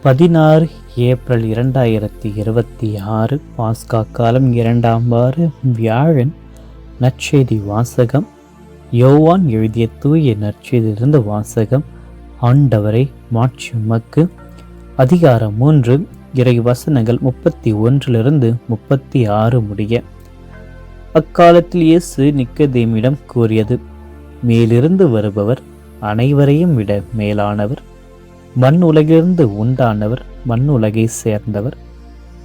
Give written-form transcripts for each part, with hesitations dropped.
16 April 2026 பாஸ்கா காலம் 2ஆம் வார வியாழன். நற்செய்தி வாசகம். யோவான் எழுதிய தூய நற்செய்தியிலிருந்து வாசகம். ஆண்டவரை மாட்சி உமக்கு. அதிகாரம் 3, இறை வசனங்கள் 31 36 முடிய. அக்காலத்தில் இயேசு நிக்கதேமிடம் கூறியது: மேலிருந்து வருபவர் அனைவரையும் விட மேலானவர். மண் உலகிலிருந்து உண்டானவர், மண் உலகை சேர்ந்தவர்.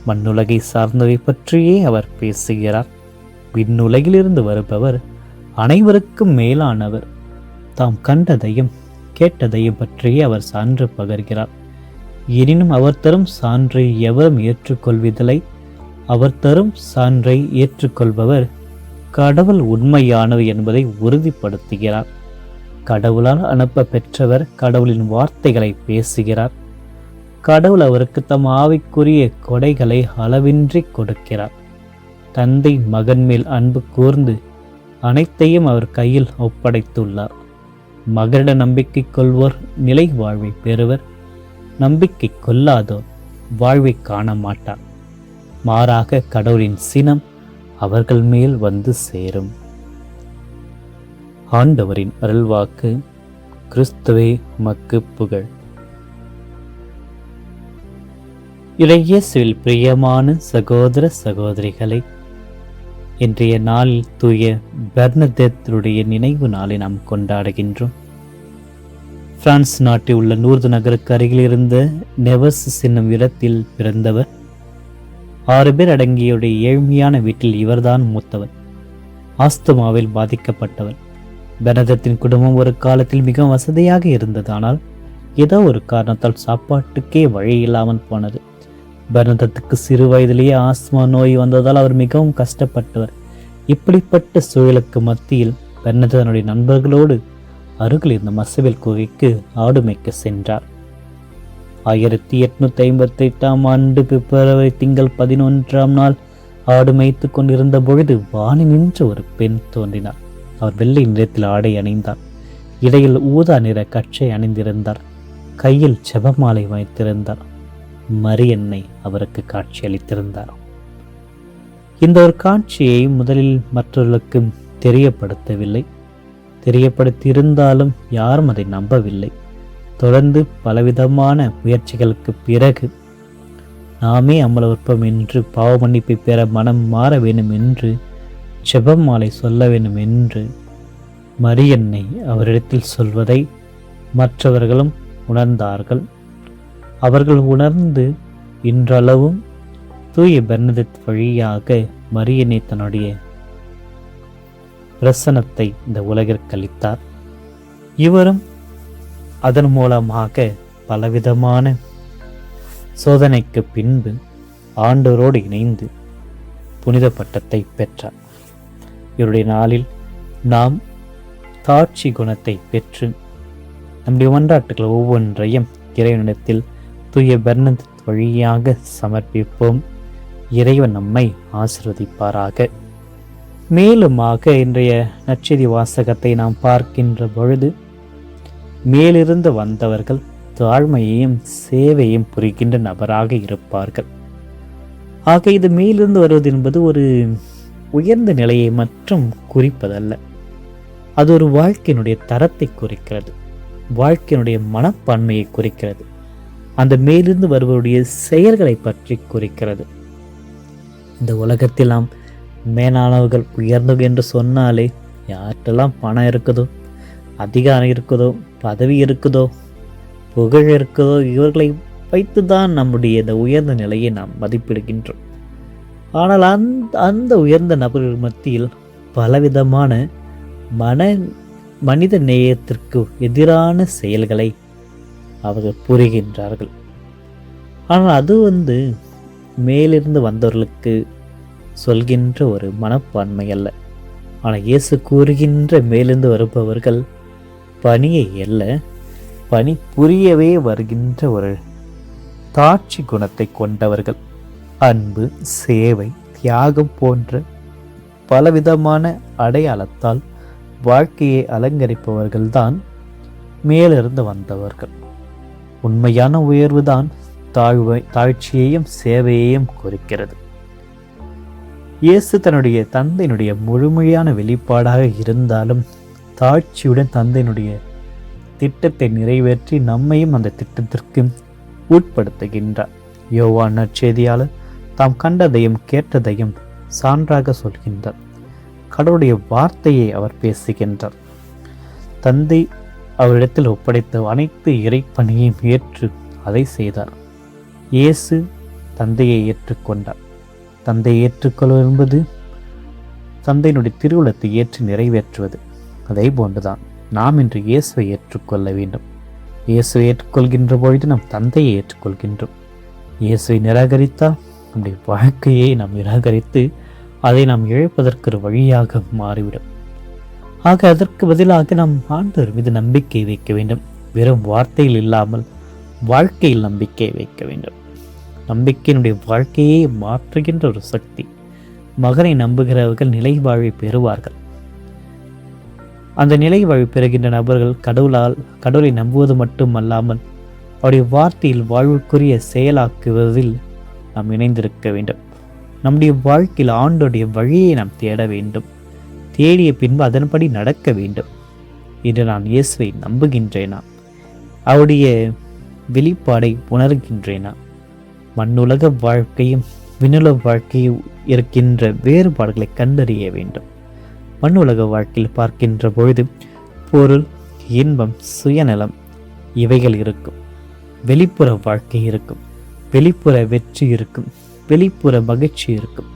மண்ணுலகை சார்ந்தவை பற்றியே அவர் பேசுகிறார். விண்ணுலகிலிருந்து வருபவர் அனைவருக்கும் மேலானவர். தாம் கண்டதையும் கேட்டதையும் பற்றியே அவர் சான்று பகர்கிறார். எனினும் அவர் தரும் சான்றை எவரும் ஏற்றுக்கொள்வதில்லை. அவர் தரும் சான்றை ஏற்றுக்கொள்பவர் கடவுள் உண்மையானவர் என்பதை உறுதிப்படுத்துகிறார். கடவுளால் அனுப்ப பெற்றவர் கடவுளின் வார்த்தைகளை பேசுகிறார். கடவுள் அவருக்கு தம் ஆவிக்குரிய கொடைகளை அளவின்றி கொடுக்கிறார். தந்தை மகன் மேல் அன்பு கூர்ந்து அனைத்தையும் அவர் கையில் ஒப்படைத்துள்ளார். மகனிட நம்பிக்கை கொள்வோர் நிலை வாழ்வை பெறுவர். நம்பிக்கை கொள்ளாதோர் வாழ்வை காண மாட்டார். மாறாக கடவுளின் சினம் அவர்கள் மேல் வந்து சேரும். ஆண்டவரின் அருள்வாக்கு. கிறிஸ்துவே உமக்கு புகழ். இயேசுவில் பிரியமான சகோதர சகோதரிகளை, இன்றைய நாளில் தூய பெர்னதெத்துடைய நினைவு நாளை நாம் கொண்டாடுகின்றோம். பிரான்ஸ் நாட்டில் உள்ள லூர்து நகருக்கு அருகில் இருந்த நெவர்ஸ் என்னும் இடத்தில் பிறந்தவர். 6 பேர் அடங்கியுடைய ஏழ்மையான வீட்டில் இவர்தான் மூத்தவர். ஆஸ்துமாவில் பாதிக்கப்பட்டவர். பெர்னதெத்தின் குடும்பம் ஒரு காலத்தில் மிக வசதியாக இருந்தது. ஆனால் ஏதோ ஒரு காரணத்தால் சாப்பாட்டுக்கே வழி இல்லாமல் போனது. பெர்னதெத்துக்கு சிறு வயதிலேயே ஆஸ்துமா நோய் வந்ததால் அவர் மிகவும் கஷ்டப்பட்டவர். இப்படிப்பட்ட சூழலுக்கு மத்தியில் பெர்னதெத்தினுடைய நண்பர்களோடு அருகில் இருந்த மசபெல் குகைக்கு ஆடு மேய்க்க சென்றார். 1858ஆம் ஆண்டு பிப்ரவரி திங்கள் 11ஆம் நாள் ஆடு மேய்த்து கொண்டிருந்த பொழுது வானில் நின்று ஒரு பெண் தோன்றினார். அவர் வெள்ளை நிறத்தில் ஆடை அணிந்தார். இடையில் ஊதா நிற கச்சை அணிந்திருந்தார். கையில் ஜெபமாலை வைத்திருந்தார். மரியன்னை அவருக்கு காட்சி அளித்திருந்தார். இந்த ஒரு காட்சியை முதலில் மற்றவர்களுக்கு தெரியப்படுத்தவில்லை. தெரியப்படுத்தியிருந்தாலும் யாரும் அதை நம்பவில்லை. தொடர்ந்து பலவிதமான முயற்சிகளுக்கு பிறகு நாமே அமலவற்பம் என்று பாவ மன்னிப்பை பெற மனம் மாற வேண்டும் என்று ஜெபமாலை சொல்ல வேண்டும் என்று மரியன்னை அவரிடத்தில் சொல்வதை மற்றவர்களும் உணர்ந்தார்கள். அவர்கள் உணர்ந்து இன்றளவும் தூய பெர்னதெத் வழியாக மரியன்னை தன்னுடைய பிரசனத்தை இந்த உலகிற்கு அளித்தார். இவரும் அதன் மூலமாக பலவிதமான சோதனைக்கு பின்பு ஆண்டவரோடு இணைந்து புனித பட்டத்தை பெற்றார். இவருடைய நாளில் நாம் தாட்சி குணத்தை பெற்று நம்முடைய மன்றாட்டுகள் ஒவ்வொன்றையும் இறைவனிடத்தில் தூய பெர்னதெத் வழியாக சமர்ப்பிப்போம். இறைவன் நம்மை ஆசீர்வதிப்பாராக. மேலுமாக இன்றைய நற்செய்தி வாசகத்தை நாம் பார்க்கின்ற பொழுது மேலிருந்து வந்தவர்கள் தாழ்மையையும் சேவையும் புரிகின்ற நபராக இருப்பார்கள். ஆக இது மேலிருந்து வருவது என்பது ஒரு உயர்ந்த நிலையை மற்றும் குறிப்பதல்ல. அது ஒரு வாழ்க்கையினுடைய தரத்தை குறிக்கிறது. வாழ்க்கையினுடைய மனப்பான்மையை குறிக்கிறது. அந்த மேலிருந்து வருவருடைய செயல்களை பற்றி குறிக்கிறது. இந்த உலகத்தில் நாம் மேலானவர்கள் உயர்ந்தவர்கள் என்று சொன்னாலே யார்கிட்டெல்லாம் பணம் இருக்குதோ, அதிகாரம் இருக்குதோ, பதவி இருக்குதோ, புகழ் இருக்குதோ, இவர்களை வைத்துதான் நம்முடைய இந்த உயர்ந்த நிலையை நாம் மதிப்பிடுகின்றோம். ஆனால் அந்த உயர்ந்த நபர்கள் மத்தியில் பலவிதமான மனித நேயத்திற்கு எதிரான செயல்களை அவர்கள் புரிகின்றார்கள். ஆனால் அது மேலிருந்து வந்தவர்களுக்கு சொல்கின்ற ஒரு மனப்பான்மை அல்ல. ஆனால் இயேசு கூறுகின்ற மேலிருந்து வருபவர்கள் பணியை அல்ல, பணி புரியவே வருகின்ற ஒரு தாட்சி குணத்தை கொண்டவர்கள். அன்பு, சேவை, தியாகம் போன்ற பலவிதமான அடையாளத்தால் வாழ்க்கையை அலங்கரிப்பவர்கள்தான் மேலிருந்து வந்தவர்கள். உண்மையான உயர்வுதான் தாழ்ச்சியையும் சேவையையும் குறிக்கிறது. இயேசு தன்னுடைய தந்தையினுடைய முழுமையான வெளிப்பாடாக இருந்தாலும் தாழ்ச்சியுடன் தந்தையினுடைய திட்டத்தை நிறைவேற்றி நம்மையும் அந்த திட்டத்திற்கு உட்படுத்துகின்றார். யோவான் நற்செய்தியாளர் தாம் கண்டதையும் கேட்டதையும் சான்றாக சொல்கின்றார். கடவுளுடைய வார்த்தையை அவர் பேசுகின்றார். தந்தை அவரிடத்தில் ஒப்படைத்த அனைத்து இறைப்பணியையும் ஏற்று அதை செய்தார். இயேசு தந்தையை ஏற்றுக்கொண்டார். தந்தையை ஏற்றுக்கொள்வது என்பது தந்தையினுடைய திருவுளத்தை ஏற்று நிறைவேற்றுவது. அதே போன்றுதான் நாம் இன்று இயேசுவை ஏற்றுக்கொள்ள வேண்டும். இயேசுவை ஏற்றுக்கொள்கின்ற பொழுது நம் தந்தையை ஏற்றுக்கொள்கின்றோம். இயேசுவை நிராகரித்தால் நம்முடைய வாழ்க்கையை நாம் நிராகரித்து அதை நாம் இழப்பதற்கு ஒரு வழியாக மாறிவிடும். ஆக அதற்கு பதிலாக நாம் ஆண்டவர் மீது நம்பிக்கை வைக்க வேண்டும். வெறும் வார்த்தையில் இல்லாமல் வாழ்க்கையில் நம்பிக்கை வைக்க வேண்டும். நம்பிக்கையினுடைய வாழ்க்கையை மாற்றுகின்ற ஒரு சக்தி. மகனை நம்புகிறவர்கள் நிலை வாழ்வை பெறுவார்கள். அந்த நிலை வாழ்வை பெறுகின்ற நபர்கள் கடவுளை நம்புவது மட்டுமல்லாமல் அவருடைய வார்த்தையில் வாழ்வுக்குரிய செயலாக்குவதில் நாம் இணைந்திருக்க வேண்டும். நம்முடைய வாழ்க்கையில் ஆண்டோடைய வழியை நாம் தேட வேண்டும். தேடிய பின்பு அதன்படி நடக்க வேண்டும். இன்று நான் இயேசுவை நம்புகின்றேனா? அவருடைய வெளிப்பாடை உணர்கின்றேனா? மண்ணுலக வாழ்க்கையும் விண்ணுலக வாழ்க்கையும் இருக்கின்ற வேறுபாடுகளை கண்டறிய வேண்டும். மண்ணுலக வாழ்க்கையில் பார்க்கின்ற பொழுது பொருள், இன்பம், சுயநலம் இவைகள் இருக்கும். வெளிப்புற வாழ்க்கை இருக்கும். வெளிப்புற வெற்றி இருக்கும். வெளிப்புற மகிழ்ச்சி இருக்கும்.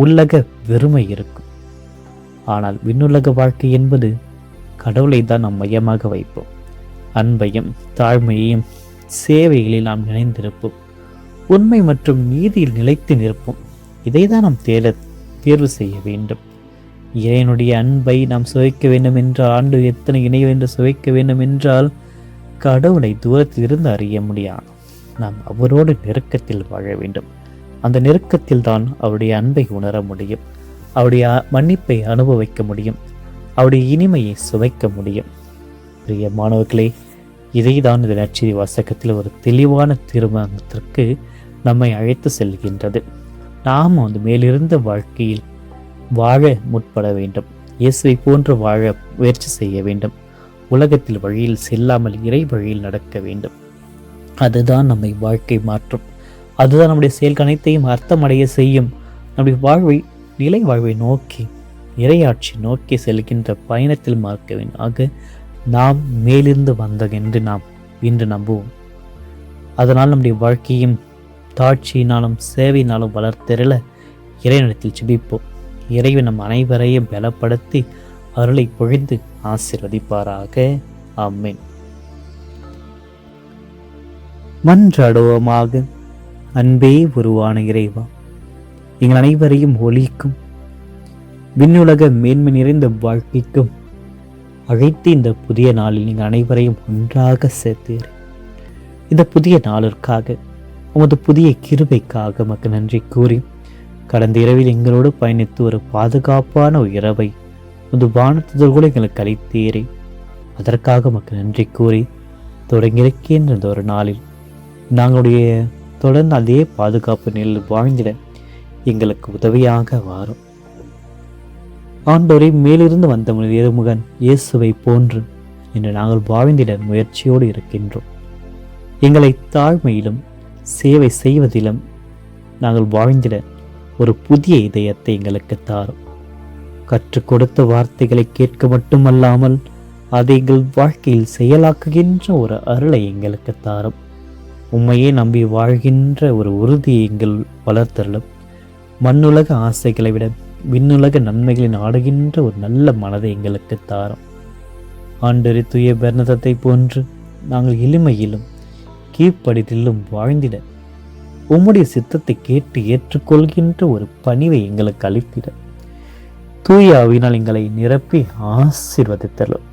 உள்ளக வெறுமை இருக்கும். ஆனால் விண்ணுலக வாழ்க்கை என்பது கடவுளை தான் நாம் மையமாக வைப்போம். அன்பையும் தாழ்மையையும் சேவைகளில் நாம் நினைந்திருப்போம். உண்மை மற்றும் நீதியில் நிலைத்து நிற்போம். இதை தான் நாம் தேர்வு செய்ய வேண்டும். இறைவனுடைய அன்பை நாம் சுவைக்க வேண்டும் என்றால், ஆண்டு எத்தனை இணைவென்று சுவைக்க வேண்டும் என்றால் கடவுளை தூரத்தில் இருந்து அறிய முடியாது. நாம் அவரோடு நெருக்கத்தில் வாழ வேண்டும். அந்த நெருக்கத்தில் தான் அவருடைய அன்பை உணர முடியும். அவருடைய மன்னிப்பை அனுபவிக்க முடியும். அவருடைய இனிமையை சுவைக்க முடியும். பிரியமானவர்களே, இதை தான் இந்த நற்செய்தி வாசகத்தில் ஒரு தெளிவான தீர்மானத்திற்கு நம்மை அழைத்து செல்கின்றது. நாம் அந்த மேலிருந்த வாழ்க்கையில் வாழ முற்பட வேண்டும். இயேசுவை போன்று வாழ முயற்சி செய்ய வேண்டும். உலகத்தில் வழியில் செல்லாமல் இறை வழியில் நடக்க வேண்டும். அதுதான் நம்மை வாழ்க்கை மாற்றும். அதுதான் நம்முடைய செயல் அனைத்தையும் அர்த்தமடைய செய்யும். நம்முடைய வாழ்வை நிலை வாழ்வை நோக்கி இறையாட்சி நோக்கி செல்கின்ற பயணத்தில் மார்க்க வேண்டும். ஆக நாம் மேலிருந்து வந்தோம் என்று நாம் இன்று நம்புவோம். அதனால் நம்முடைய வாழ்க்கையும் தாட்சியினாலும் சேவையினாலும் வளர்த்தெறல இறைவனிடத்தில் ஜெபிப்போம். இறைவன் நம் அனைவரையும் பலப்படுத்தி அருளை பொழிந்து ஆசீர்வதிப்பாராக. ஆமென். மன்றாடுவோமாக. அன்பே உருவான இறைவா, எங்கள் அனைவரையும் ஒளிக்கும் விண்ணுலக மேன்மை நிறைந்த வாழ்க்கைக்கும் அழைத்து இந்த புதிய நாளில் நீங்கள் அனைவரையும் ஒன்றாக சேர்த்தீர். இந்த புதிய நாளிற்காக உமது புதிய கிருபைக்காக மக்கள் நன்றி கூறி, கடந்த இரவில் எங்களோடு பயணித்து ஒரு பாதுகாப்பான ஒரு இரவை உமது வானத்துதல்களை எங்களுக்கு அளித்தீரே. அதற்காக மக்கள் நன்றி கூறி, தொடங்கியிருக்கின்ற ஒரு நாளில் நாங்களுடைய தொடர்ந்து அதே பாதுகாப்பு நிலையில் வாழ்ந்திட எங்களுக்கு உதவியாக வாரும். ஆண்டோரை மேலிருந்து வந்த ஏறுமுகன் இயேசுவை போன்று இன்று நாங்கள் வாழ்ந்திட முயற்சியோடு இருக்கின்றோம். எங்களை தாழ்மையிலும் சேவை செய்வதிலும் நாங்கள் வாழ்ந்திட ஒரு புதிய இதயத்தை எங்களுக்கு தாரும். கற்றுக் கொடுத்த வார்த்தைகளை கேட்க மட்டுமல்லாமல் அதை எங்கள் வாழ்க்கையில் செயலாக்குகின்ற ஒரு அருளை எங்களுக்கு தாரும். உண்மையே நம்பி வாழ்கின்ற ஒரு உறுதியை எங்கள் வளர்த்தருளும். மண்ணுலக ஆசைகளை விட விண்ணுலக நன்மைகளை நாடுகின்ற ஒரு நல்ல மனதை எங்களுக்கு தாரும். ஆண்டவரே, தூய பெர்னதத்தை போன்று நாங்கள் எளிமையிலும் கீழ்ப்படிதலிலும் வாழ்ந்திட உம்முடைய சித்தத்தை கேட்டு ஏற்றுக்கொள்கின்ற ஒரு பணிவை எங்களுக்கு அளித்திட தூய ஆவியினால் எங்களை நிரப்பி ஆசீர்வதித்தலும்.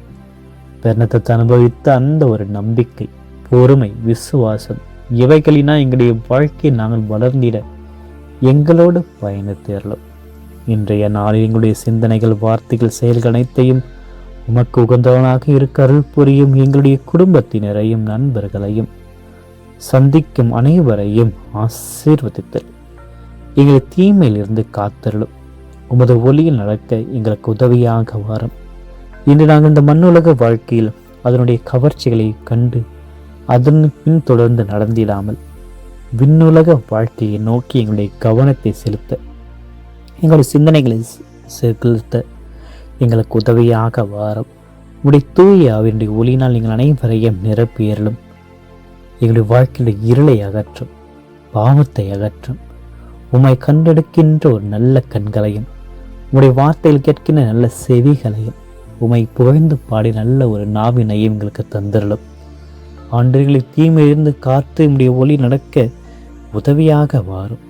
பெர்னதத்தை அனுபவித்த அந்த ஒரு நம்பிக்கை, பொறுமை, விசுவாசம் இவைகளினால் எங்களுடைய வாழ்க்கையை நாங்கள் வளர்ந்திட எங்களோடு பயணித்தேறலும். இன்றைய நாளில் எங்களுடைய சிந்தனைகள், வார்த்தைகள், செயல்கள் அனைத்தையும் உமக்கு உகந்தவனாக இருக்க அருள் புரியும். எங்களுடைய குடும்பத்தினரையும் நண்பர்களையும் சந்திக்கும் அனைவரையும் ஆசீர்வதித்தல். எங்களை தீமையில் இருந்து காத்தருளும். உமது ஒளியில் நடக்க எங்களுக்கு உதவியாக வாரும். இன்று நாங்கள் இந்த மண்ணுலக வாழ்க்கையில் அதனுடைய கவர்ச்சிகளை கண்டு அதன் பின் தொடர்ந்து நடந்திடாமல் விண்ணுலக வாழ்க்கையை நோக்கி எங்களுடைய கவனத்தை செலுத்த, எங்களுடைய சிந்தனைகளை செலுத்த எங்களுக்கு உதவியாக வாரும். உடைய தூய அவருடைய ஒளியினால் நீங்கள் அனைவரையும் நிரப்பியறலும். எங்களுடைய வாழ்க்கையுடைய இருளை அகற்றும், பாவத்தை அகற்றும். உம்மை கண்டெடுக்கின்ற ஒரு நல்ல கண்களையும், உடைய வார்த்தையில் கேட்கின்ற நல்ல செவிகளையும், உம்மை புகழ்ந்து பாடி நல்ல ஒரு நாவினையும் எங்களுக்கு தந்திரலும். ஆண்டுகளை தீமையிலிருந்து காத்து உடைய ஒளி நடக்க உதவியாக வாரும்.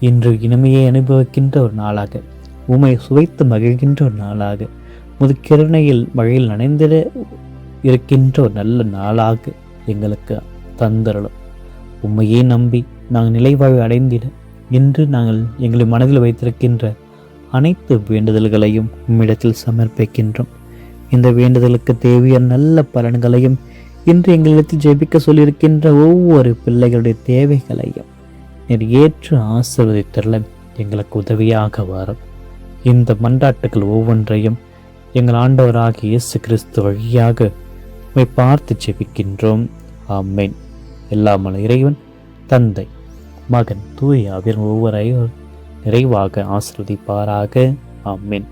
இன்று இனிமையை அனுபவிக்கின்ற ஒரு நாளாக, உம்மை சுவைத்து மகிழ்கின்ற ஒரு நாளாக, முது கிருணையில் மழையில் நனைந்திட இருக்கின்ற ஒரு நல்ல நாளாக எங்களுக்கு தந்திரலும். உம்மையே நம்பி நாங்கள் நிலைவாழ்வு அடைந்திட இன்று நாங்கள் எங்களை மனதில் வைத்திருக்கின்ற அனைத்து வேண்டுதல்களையும் உம்மிடத்தில் சமர்ப்பிக்கின்றோம். இந்த வேண்டுதலுக்கு தேவையான நல்ல பலன்களையும் இன்று எங்களிடத்தில் ஜெபிக்க சொல்லியிருக்கின்ற ஒவ்வொரு பிள்ளைகளுடைய தேவைகளையும் நீர் ஏற்று ஆசீர்வதித்தருள எங்களுக்கு உதவியாக வாரும். இந்த மன்றாட்டுகள் ஒவ்வொன்றையும் எங்கள் ஆண்டவராகிய இயேசு கிறிஸ்து வழியாக உம்மை பார்த்து ஜெபிக்கின்றோம். ஆமென். எல்லாமல் இறைவன் தந்தை, மகன், தூய ஆவியானவர் ஒவ்வொருவரையும் நிறைவாக ஆசீர்வதிப்பாராக. ஆமென்.